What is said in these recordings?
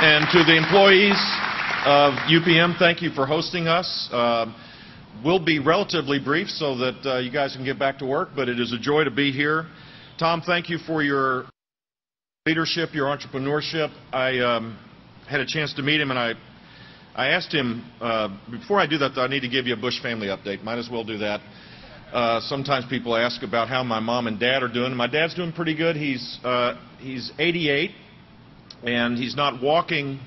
And to the employees of UPM, thank you for hosting us. We'll be relatively brief so that you guys can get back to work, but it is a joy to be here. Tom, thank you for your leadership, your entrepreneurship. I had a chance to meet him, and I asked him, before I do that, though, I need to give you a Bush family update. Might as well do that. Sometimes people ask about how my mom and dad are doing. My dad's doing pretty good. He's 88, and he's not walking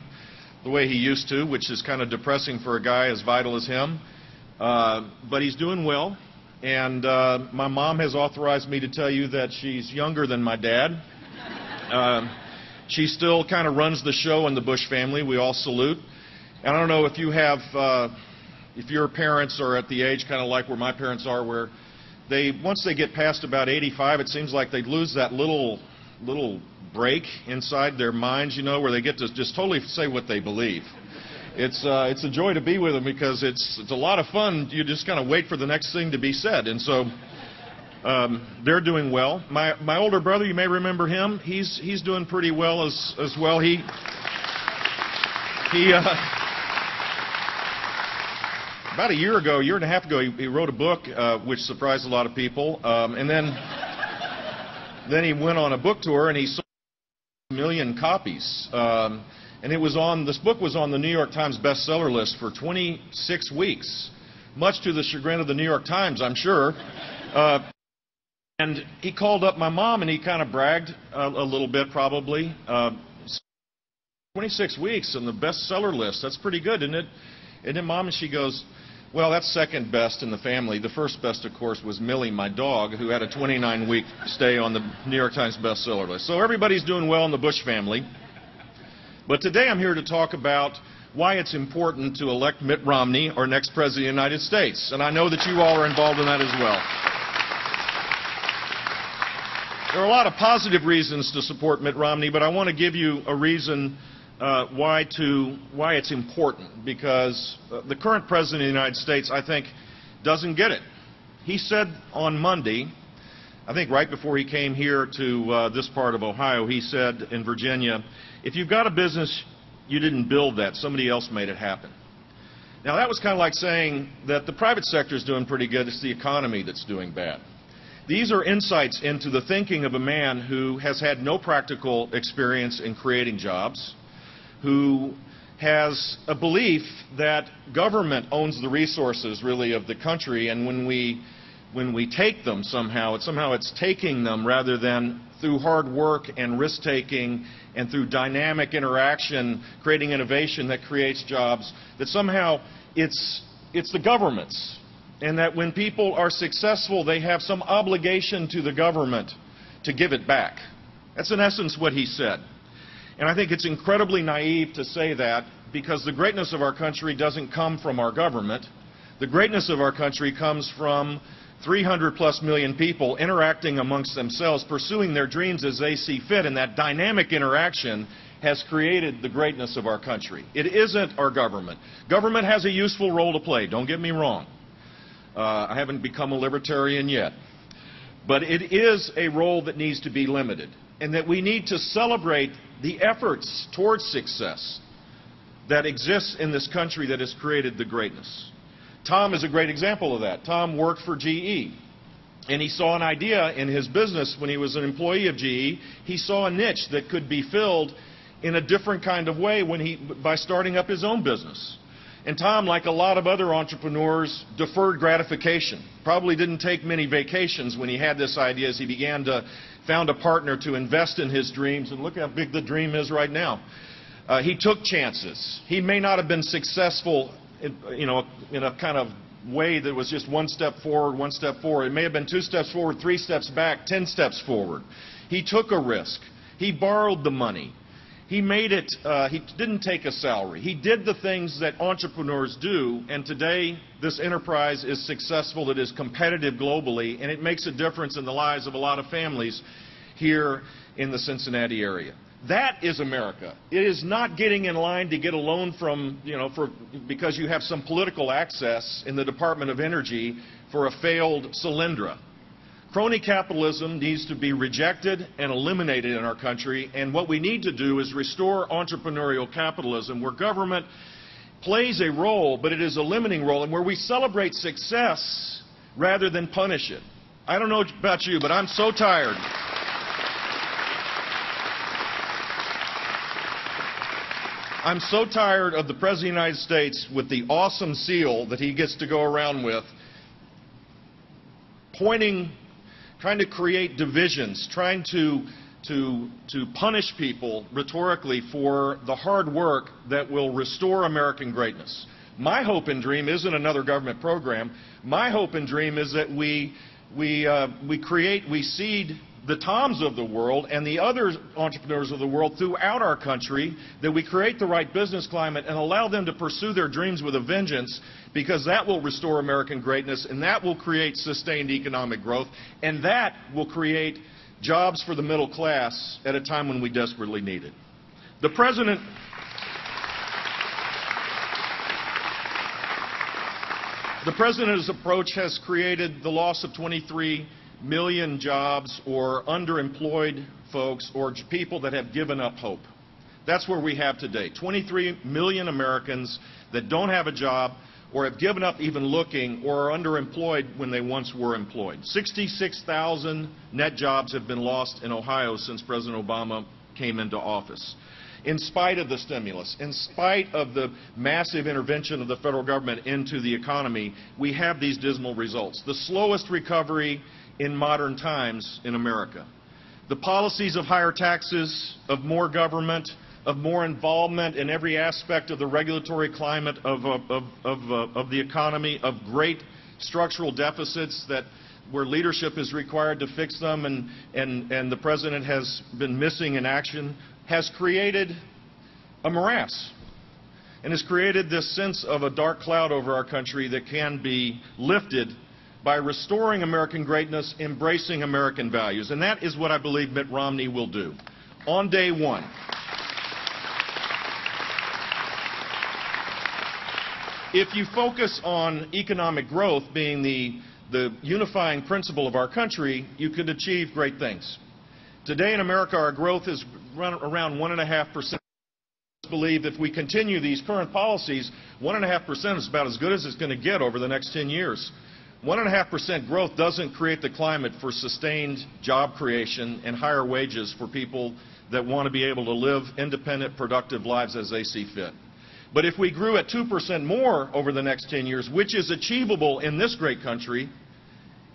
the way he used to, which is kind of depressing for a guy as vital as him. But he's doing well, and my mom has authorized me to tell you that she's younger than my dad. She still kind of runs the show in the Bush family. We all salute. And I don't know if you have, if your parents are at the age kind of like where my parents are, where once they get past about 85, it seems like they lose that little break inside their minds, you know, where they get to just totally say what they believe. It's a joy to be with them because it's a lot of fun. You just kind of wait for the next thing to be said, and so they're doing well. My older brother, you may remember him. He's doing pretty well as well. He about a year and a half ago, he wrote a book which surprised a lot of people, and then he went on a book tour and he sold 1 million copies. And this book was on the New York Times bestseller list for 26 weeks, much to the chagrin of the New York Times, I'm sure. And he called up my mom and he kind of bragged a little bit, probably. 26 weeks on the bestseller list, that's pretty good, isn't it? And then Mom, and she goes, well, that's second best in the family. The first best, of course, was Millie, my dog, who had a 29-week stay on the New York Times bestseller list. So everybody's doing well in the Bush family. But today I'm here to talk about why it's important to elect Mitt Romney, our next President of the United States. And I know that you all are involved in that as well. There are a lot of positive reasons to support Mitt Romney, but I want to give you a reason why it's important, because the current President of the United States, I think, doesn't get it. He said on Monday, I think right before he came here to this part of Ohio, he said in Virginia, if you've got a business, you didn't build that. Somebody else made it happen. Now, that was kind of like saying that the private sector is doing pretty good. It's the economy that's doing bad. These are insights into the thinking of a man who has had no practical experience in creating jobs, who has a belief that government owns the resources, really, of the country, and when we take them somehow it's taking them rather than through hard work and risk-taking and through dynamic interaction, creating innovation that creates jobs, that somehow it's the government's, and that when people are successful, they have some obligation to the government to give it back. That's in essence what he said. And I think it's incredibly naive to say that, because the greatness of our country doesn't come from our government. The greatness of our country comes from 300+ million people interacting amongst themselves, pursuing their dreams as they see fit, and that dynamic interaction has created the greatness of our country. It isn't our government. Government has a useful role to play, don't get me wrong. I haven't become a libertarian yet. But it is a role that needs to be limited, and that we need to celebrate the efforts towards success that exists in this country that has created the greatness. Tom is a great example of that. Tom worked for GE, and he saw an idea in his business when he was an employee of GE. He saw a niche that could be filled in a different kind of way by starting up his own business. And Tom, like a lot of other entrepreneurs, deferred gratification. Probably didn't take many vacations when he had this idea as he began to found a partner to invest in his dreams. And look how big the dream is right now. He took chances. He may not have been successful in a kind of way that was just one step forward, one step forward. It may have been 2 steps forward, 3 steps back, 10 steps forward. He took a risk. He borrowed the money. He made it, he didn't take a salary. He did the things that entrepreneurs do, and today this enterprise is successful. It is competitive globally, and it makes a difference in the lives of a lot of families here in the Cincinnati area. That is America. It is not getting in line to get a loan from, because you have some political access in the Department of Energy for a failed Solyndra. Crony capitalism needs to be rejected and eliminated in our country, and what we need to do is restore entrepreneurial capitalism where government plays a role, but it is a limiting role, and where we celebrate success rather than punish it. I don't know about you, but I'm so tired. I'm so tired of the President of the United States with the awesome seal that he gets to go around with, pointing, trying to create divisions, trying to punish people rhetorically for the hard work that will restore American greatness. My hope and dream isn't another government program. My hope and dream is that we seed the Toms of the world and the other entrepreneurs of the world throughout our country, that we create the right business climate and allow them to pursue their dreams with a vengeance, because that will restore American greatness, and that will create sustained economic growth, and that will create jobs for the middle class at a time when we desperately need it. The President's approach has created the loss of 23 million jobs, or underemployed folks, or people that have given up hope. That's where we have today. 23 million Americans that don't have a job, or have given up even looking, or are underemployed when they once were employed. 66,000 net jobs have been lost in Ohio since President Obama came into office. In spite of the stimulus, in spite of the massive intervention of the federal government into the economy, we have these dismal results. The slowest recovery in modern times in America. The policies of higher taxes, of more government, of more involvement in every aspect of the regulatory climate of the economy, of great structural deficits that where leadership is required to fix them, and the President has been missing in action, has created a morass, and has created this sense of a dark cloud over our country that can be lifted by restoring American greatness, embracing American values. And that is what I believe Mitt Romney will do. On day one, if you focus on economic growth being the unifying principle of our country, you could achieve great things. Today in America, our growth is around 1.5%. I believe if we continue these current policies, 1.5% is about as good as it's going to get over the next 10 years. 1.5% growth doesn't create the climate for sustained job creation and higher wages for people that want to be able to live independent, productive lives as they see fit. But if we grew at 2% more over the next 10 years, which is achievable in this great country,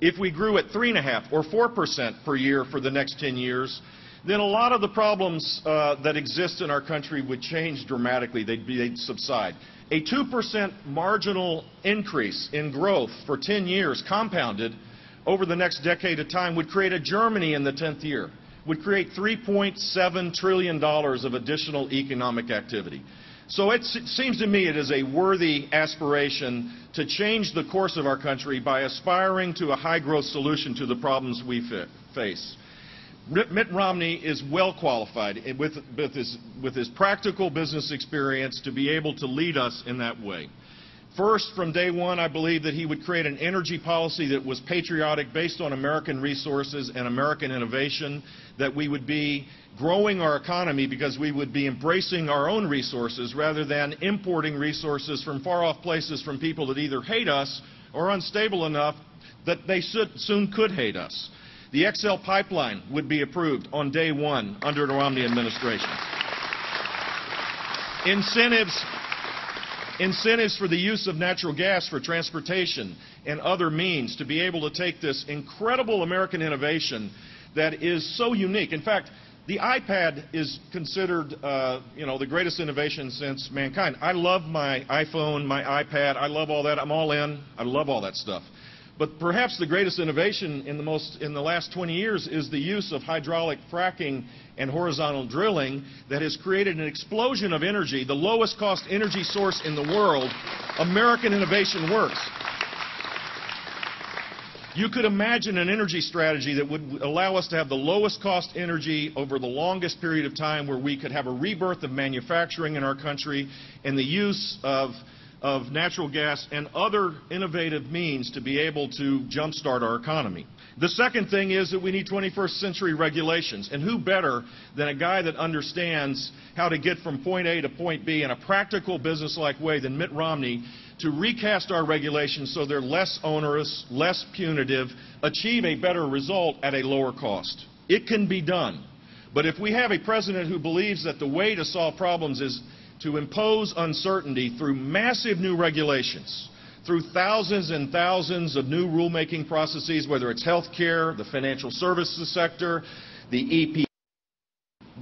if we grew at 3.5% or 4% per year for the next 10 years, then a lot of the problems that exist in our country would change dramatically. They'd subside. A 2% marginal increase in growth for 10 years compounded over the next decade of time would create a Germany in the 10th year, would create $3.7 trillion of additional economic activity. So it seems to me it is a worthy aspiration to change the course of our country by aspiring to a high-growth solution to the problems we face. Mitt Romney is well qualified with his practical business experience to be able to lead us in that way. First, from day one, I believe that he would create an energy policy that was patriotic, based on American resources and American innovation, that we would be growing our economy because we would be embracing our own resources rather than importing resources from far-off places from people that either hate us or are unstable enough that they soon could hate us. The XL pipeline would be approved on day one under the Romney administration. Incentives for the use of natural gas for transportation and other means to be able to take this incredible American innovation that is so unique. In fact, the iPad is considered, the greatest innovation since mankind. I love my iPhone, my iPad. I love all that. I'm all in. I love all that stuff. But perhaps the greatest innovation in the last 20 years is the use of hydraulic fracking and horizontal drilling that has created an explosion of energy, the lowest cost energy source in the world. American innovation works. You could imagine an energy strategy that would allow us to have the lowest cost energy over the longest period of time, where we could have a rebirth of manufacturing in our country and the use of of natural gas and other innovative means to be able to jumpstart our economy. The second thing is that we need 21st century regulations, and who better than a guy that understands how to get from point A to point B in a practical, business-like way than Mitt Romney to recast our regulations so they're less onerous, less punitive, achieve a better result at a lower cost. It can be done. But if we have a president who believes that the way to solve problems is to impose uncertainty through massive new regulations, through thousands and thousands of new rulemaking processes, whether it's health care, the financial services sector, the EP,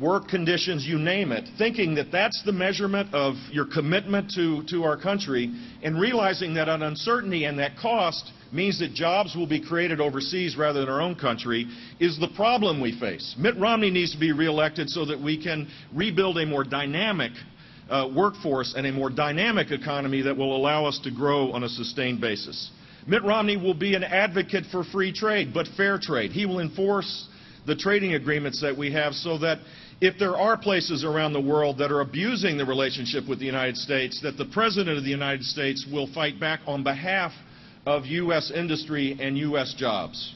work conditions, you name it, thinking that that's the measurement of your commitment to our country, and realizing that an uncertainty and that cost means that jobs will be created overseas rather than our own country, is the problem we face. Mitt Romney needs to be reelected so that we can rebuild a more dynamic workforce and a more dynamic economy that will allow us to grow on a sustained basis. Mitt Romney will be an advocate for free trade, but fair trade. He will enforce the trading agreements that we have so that if there are places around the world that are abusing the relationship with the United States, that the President of the United States will fight back on behalf of U.S. industry and U.S. jobs.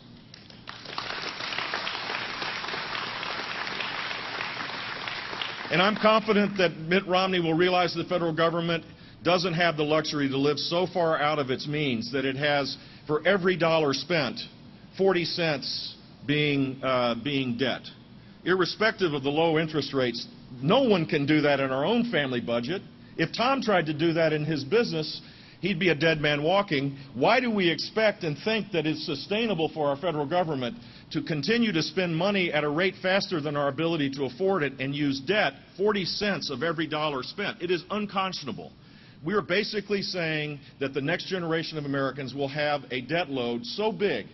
And I'm confident that Mitt Romney will realize the federal government doesn't have the luxury to live so far out of its means that it has, for every dollar spent, 40 cents being debt. Irrespective of the low interest rates, no one can do that in our own family budget. If Tom tried to do that in his business, he'd be a dead man walking. Why do we expect and think that it's sustainable for our federal government to continue to spend money at a rate faster than our ability to afford it and use debt, 40 cents of every dollar spent? It is unconscionable. We are basically saying that the next generation of Americans will have a debt load so big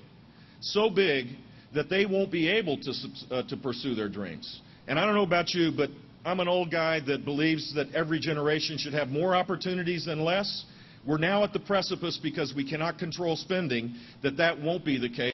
that they won't be able to pursue their dreams. And I don't know about you, but I'm an old guy that believes that every generation should have more opportunities than less. We're now at the precipice, because we cannot control spending, that won't be the case.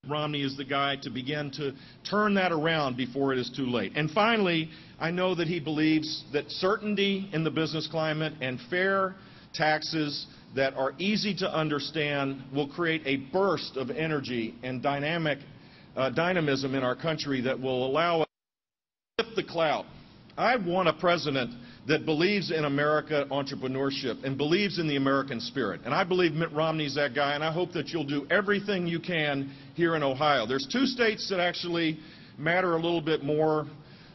Romney is the guy to begin to turn that around before it is too late. And finally, I know that he believes that certainty in the business climate and fair taxes that are easy to understand will create a burst of energy and dynamism in our country that will allow us to lift the clout. I want a president that believes in America entrepreneurship and believes in the American spirit. And I believe Mitt Romney's that guy, and I hope that you'll do everything you can here in Ohio. There's two states that actually matter a little bit more.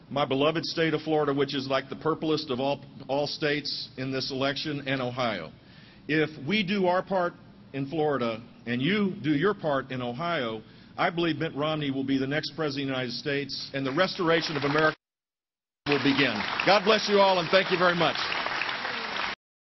My beloved state of Florida, which is like the purplest of all states in this election, and Ohio. If we do our part in Florida and you do your part in Ohio, I believe Mitt Romney will be the next President of the United States, and the restoration of America will begin. God bless you all, and thank you very much.